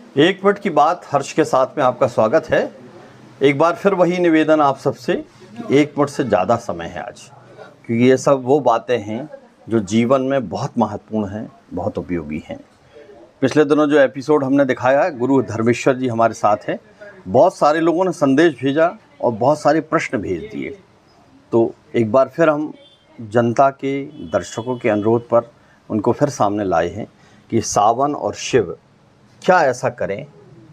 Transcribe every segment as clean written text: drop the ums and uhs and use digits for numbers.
एक मिनट की बात हर्ष के साथ में आपका स्वागत है। एक बार फिर वही निवेदन आप सबसे कि एक मिनट से ज़्यादा समय है आज, क्योंकि ये सब वो बातें हैं जो जीवन में बहुत महत्वपूर्ण हैं, बहुत उपयोगी हैं। पिछले दिनों जो एपिसोड हमने दिखाया है, गुरु धर्मेश्वर जी हमारे साथ हैं। बहुत सारे लोगों ने संदेश भेजा और बहुत सारे प्रश्न भेज दिए। तो एक बार फिर हम जनता के, दर्शकों के अनुरोध पर उनको फिर सामने लाए हैं कि सावन और शिव क्या ऐसा करें,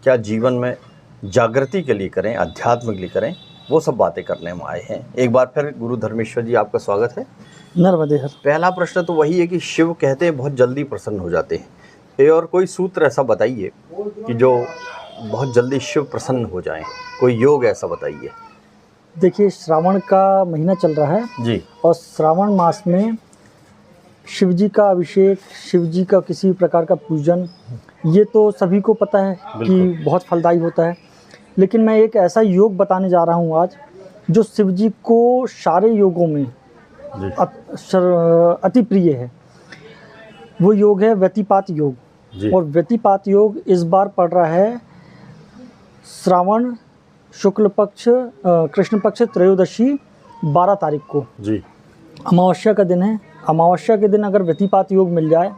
क्या जीवन में जागृति के लिए करें, अध्यात्म के लिए करें, वो सब बातें करने हम आए हैं। एक बार फिर गुरु धर्मेश्वर जी आपका स्वागत है। नर्मदे हर। पहला प्रश्न तो वही है कि शिव कहते हैं बहुत जल्दी प्रसन्न हो जाते हैं। ये और कोई सूत्र ऐसा बताइए कि जो बहुत जल्दी शिव प्रसन्न हो जाएं, कोई योग ऐसा बताइए। देखिए, श्रावण का महीना चल रहा है जी। और श्रावण मास में शिव जी का अभिषेक, शिव जी का किसी प्रकार का पूजन, ये तो सभी को पता है कि बहुत फलदायी होता है। लेकिन मैं एक ऐसा योग बताने जा रहा हूँ आज जो शिव जी को सारे योगों में अति प्रिय है। वो योग है व्यतिपात योग। और व्यतिपात योग इस बार पड़ रहा है श्रावण शुक्ल पक्ष कृष्ण पक्ष त्रयोदशी 12 तारीख को जी। अमावस्या का दिन है। अमावस्या के दिन अगर व्यतिपात योग मिल जाए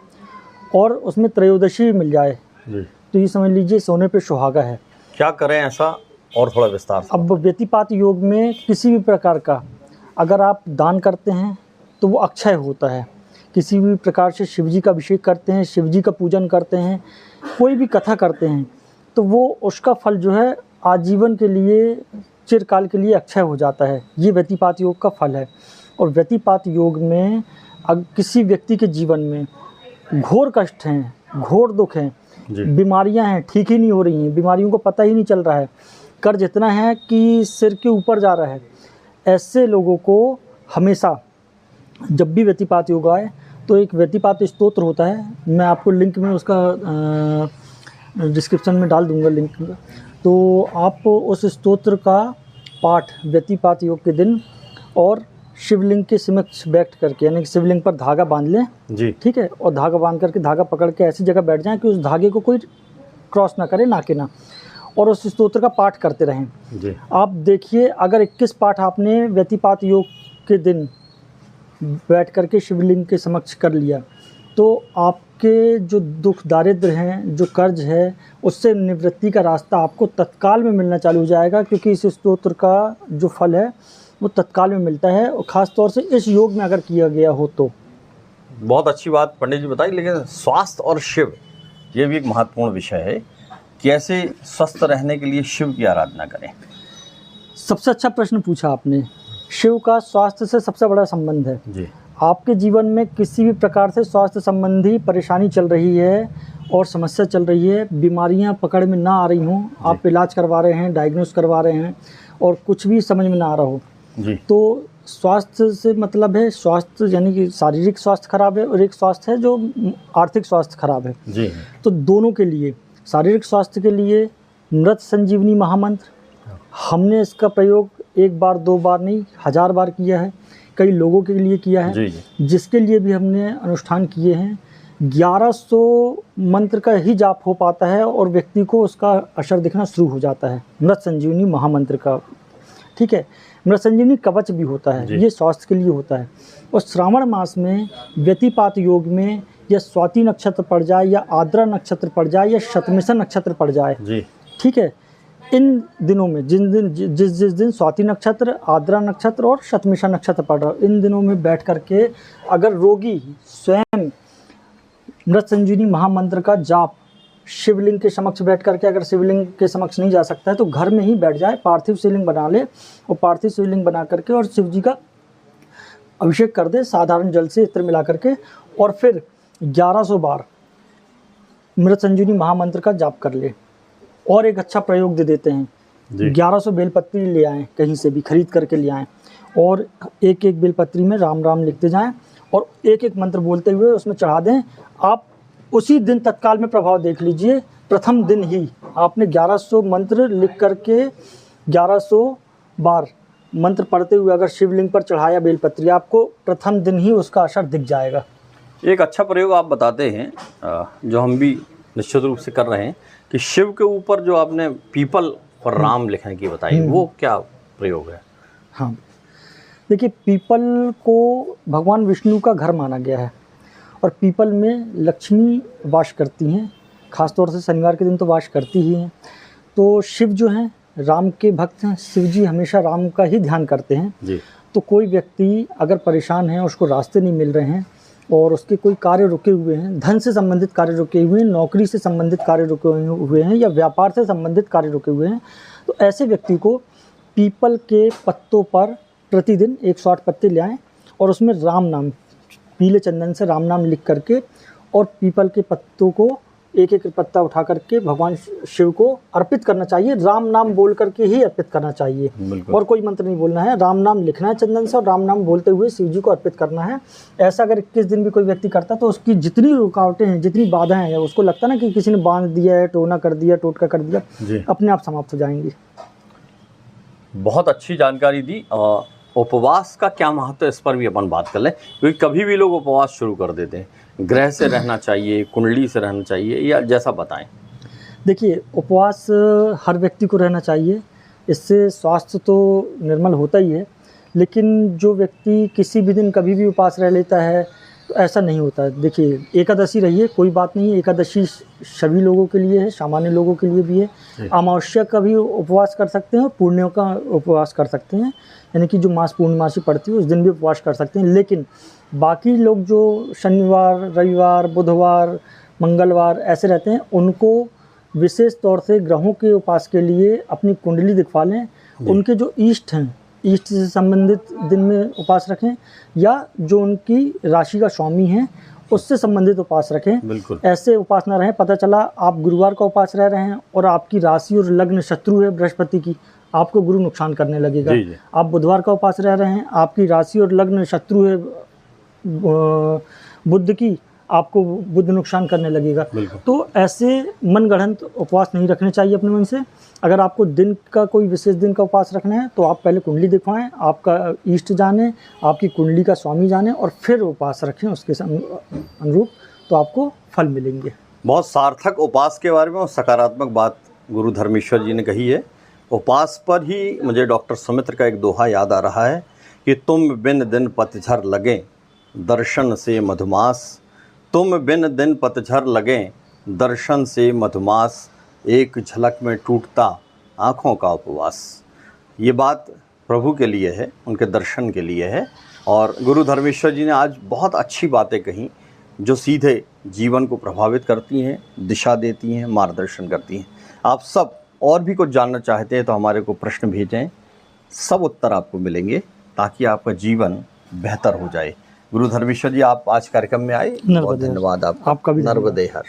और उसमें त्रयोदशी मिल जाए जी, तो ये समझ लीजिए सोने पे सुहागा है। क्या करें ऐसा, और थोड़ा विस्तार से। अब व्यतिपात योग में किसी भी प्रकार का अगर आप दान करते हैं तो वो अक्षय होता है। किसी भी प्रकार से शिव जी का अभिषेक करते हैं, शिव जी का पूजन करते हैं, कोई भी कथा करते हैं, तो वो उसका फल जो है आजीवन के लिए, चिरकाल के लिए अक्षय हो जाता है। ये व्यतिपात योग का फल है। और व्यतिपात योग में अगर किसी व्यक्ति के जीवन में घोर कष्ट हैं, घोर दुख हैं, बीमारियां हैं, ठीक ही नहीं हो रही हैं, बीमारियों को पता ही नहीं चल रहा है, कर्ज इतना है कि सिर के ऊपर जा रहा है, ऐसे लोगों को हमेशा जब भी व्यतिपात योग आए तो एक व्यतिपात स्तोत्र होता है। मैं आपको लिंक में उसका डिस्क्रिप्शन में डाल दूंगा लिंक। तो आप उस स्तोत्र का पाठ व्यतिपात योग के दिन और शिवलिंग के समक्ष बैठ करके, यानी कि शिवलिंग पर धागा बांध लें जी, ठीक है, और धागा बांध करके धागा पकड़ के ऐसी जगह बैठ जाएं कि उस धागे को कोई क्रॉस ना करे, ना के ना, और उस स्तोत्र का पाठ करते रहें जी। आप देखिए, अगर 21 पाठ आपने व्यतिपात योग के दिन बैठ करके शिवलिंग के समक्ष कर लिया तो आपके जो दुख दारिद्र हैं, जो कर्ज है, उससे निवृत्ति का रास्ता आपको तत्काल में मिलना चालू हो जाएगा, क्योंकि इस स्तोत्र का जो फल है वो तत्काल में मिलता है। और ख़ास तौर से इस योग में अगर किया गया हो तो। बहुत अच्छी बात पंडित जी बताई। लेकिन स्वास्थ्य और शिव, ये भी एक महत्वपूर्ण विषय है। कैसे स्वस्थ रहने के लिए शिव की आराधना करें? सबसे अच्छा प्रश्न पूछा आपने। शिव का स्वास्थ्य से सबसे बड़ा संबंध है जी। आपके जीवन में किसी भी प्रकार से स्वास्थ्य संबंधी परेशानी चल रही है और समस्या चल रही है, बीमारियां पकड़ में ना आ रही हों, आप इलाज करवा रहे हैं, डायग्नोस करवा रहे हैं और कुछ भी समझ में ना आ रहा हो जी, तो स्वास्थ्य से मतलब है, स्वास्थ्य यानी कि शारीरिक स्वास्थ्य खराब है और एक स्वास्थ्य है जो आर्थिक स्वास्थ्य खराब है जी। तो दोनों के लिए, शारीरिक स्वास्थ्य के लिए मृत संजीवनी महामंत्र, हमने इसका प्रयोग 1 बार 2 बार नहीं 1000 बार किया है, कई लोगों के लिए किया है जी। जिसके लिए भी हमने अनुष्ठान किए हैं। 1100 मंत्र का ही जाप हो पाता है और व्यक्ति को उसका असर दिखना शुरू हो जाता है, मृत संजीवनी महामंत्र का, ठीक है। मृत संजीवनी कवच भी होता है, ये स्वास्थ्य के लिए होता है। और श्रावण मास में व्यतिपात योग में या स्वाति नक्षत्र पड़ जाए या आद्रा नक्षत्र पड़ जाए या शतमिषा नक्षत्र पड़ जाए जी, ठीक है, इन दिनों में जिस दिन स्वाति नक्षत्र, आद्रा नक्षत्र और शतमिषा नक्षत्र पड़ रहा है, इन दिनों में बैठ करके अगर रोगी स्वयं मृत संजीवनी महामंत्र का जाप शिवलिंग के समक्ष बैठ करके, अगर शिवलिंग के समक्ष नहीं जा सकता है तो घर में ही बैठ जाए, पार्थिव शिवलिंग बना ले और पार्थिव शिवलिंग बना करके और शिव जी का अभिषेक कर दे साधारण जल से इत्र मिला करके, और फिर 1100 बार मृत संजीवनी महामंत्र का जाप कर ले। और एक अच्छा प्रयोग दे देते हैं, 1100 बेलपत्री ले आएँ, कहीं से भी खरीद करके ले आएँ और एक एक बेलपत्री में राम राम लिखते जाएं और एक एक मंत्र बोलते हुए उसमें चढ़ा दें। आप उसी दिन तत्काल में प्रभाव देख लीजिए। प्रथम दिन ही आपने 1100 मंत्र लिख करके 1100 बार मंत्र पढ़ते हुए अगर शिवलिंग पर चढ़ाया बेलपत्री, आपको प्रथम दिन ही उसका असर दिख जाएगा। एक अच्छा प्रयोग आप बताते हैं जो हम भी निश्चित रूप से कर रहे हैं कि शिव के ऊपर जो आपने पीपल और राम लिखने की बताई, वो क्या प्रयोग है? हाँ, देखिए पीपल को भगवान विष्णु का घर माना गया है और पीपल में लक्ष्मी वास करती हैं, खासतौर से शनिवार के दिन तो वास करती ही हैं। तो शिव जो हैं राम के भक्त हैं, शिव जी हमेशा राम का ही ध्यान करते हैं जी। तो कोई व्यक्ति अगर परेशान है, उसको रास्ते नहीं मिल रहे हैं और उसके कोई कार्य रुके हुए हैं, धन से संबंधित कार्य रुके हुए हैं, नौकरी से संबंधित कार्य रुके हुए हैं या व्यापार से संबंधित कार्य रुके हुए हैं, तो ऐसे व्यक्ति को पीपल के पत्तों पर प्रतिदिन 108 पत्ते ले आएँ और उसमें राम नाम, पीले चंदन से राम नाम लिख करके और पीपल के पत्तों को एक एक पत्ता उठा करके भगवान शिव को अर्पित करना चाहिए। राम नाम बोल करके ही अर्पित करना चाहिए और कोई मंत्र नहीं बोलना है, राम नाम लिखना है चंदन से और राम नाम बोलते हुए शिव जी को अर्पित करना है। ऐसा अगर 21 दिन भी कोई व्यक्ति करता है तो उसकी जितनी रुकावटें हैं, जितनी बाधाएं हैं, उसको लगता है ना कि किसी ने बांध दिया है, टोना कर दिया, टोटका कर दिया, अपने आप समाप्त हो जाएंगी। बहुत अच्छी जानकारी दी। उपवास का क्या महत्व है, इस पर भी अपन बात कर लें, क्योंकि कभी भी लोग उपवास शुरू कर देते हैं। ग्रह से रहना चाहिए, कुंडली से रहना चाहिए, या जैसा बताएं? देखिए उपवास हर व्यक्ति को रहना चाहिए, इससे स्वास्थ्य तो निर्मल होता ही है, लेकिन जो व्यक्ति किसी भी दिन कभी भी उपवास रह लेता है तो ऐसा नहीं होता है। देखिए एकादशी रहिए, कोई बात नहीं है, एकादशी सभी लोगों के लिए है, सामान्य लोगों के लिए भी है। अमावस्या का भी उपवास कर सकते हैं और पूर्णिमा का उपवास कर सकते हैं, यानी कि जो मास पूर्णिमासी पड़ती है उस दिन भी उपवास कर सकते हैं। लेकिन बाकी लोग जो शनिवार, रविवार, बुधवार, मंगलवार ऐसे रहते हैं, उनको विशेष तौर से ग्रहों के उपास के लिए अपनी कुंडली दिखवा लें, उनके जो इष्ट हैं, इष्ट से संबंधित दिन में उपास रखें, या जो उनकी राशि का स्वामी है उससे संबंधित उपास रखें। बिल्कुल। ऐसे उपास ना रहें। पता चला आप गुरुवार का उपास रह रहे हैं और आपकी राशि और लग्न शत्रु है बृहस्पति की, आपको गुरु नुकसान करने लगेगा। आप बुधवार का उपास रह रहे हैं, आपकी राशि और लग्न शत्रु है बुध की, आपको बुध नुकसान करने लगेगा। तो ऐसे मनगढ़ंत उपवास नहीं रखने चाहिए अपने मन से। अगर आपको दिन का कोई विशेष दिन का उपवास रखना है तो आप पहले कुंडली दिखवाएं, आपका इष्ट जाने, आपकी कुंडली का स्वामी जाने और फिर उपवास रखें उसके अनुरूप, तो आपको फल मिलेंगे। बहुत सार्थक उपवास के बारे में और सकारात्मक बात गुरु धर्मेश्वर जी ने कही है। उपवास पर ही मुझे डॉक्टर सुमित्र का एक दोहा याद आ रहा है कि तुम बिन दिन पतझर लगे दर्शन से मधुमास, तुम बिन दिन पतझर लगे दर्शन से मधुमास, एक झलक में टूटता आँखों का उपवास। ये बात प्रभु के लिए है, उनके दर्शन के लिए है। और गुरु धर्मेश्वर जी ने आज बहुत अच्छी बातें कहीं जो सीधे जीवन को प्रभावित करती हैं, दिशा देती हैं, मार्गदर्शन करती हैं। आप सब और भी कुछ जानना चाहते हैं तो हमारे को प्रश्न भेजें, सब उत्तर आपको मिलेंगे ताकि आपका जीवन बेहतर हो जाए। गुरु धर्मेश्वर जी, आप आज कार्यक्रम में आए, बहुत धन्यवाद आपका भी। नर्मदे हर।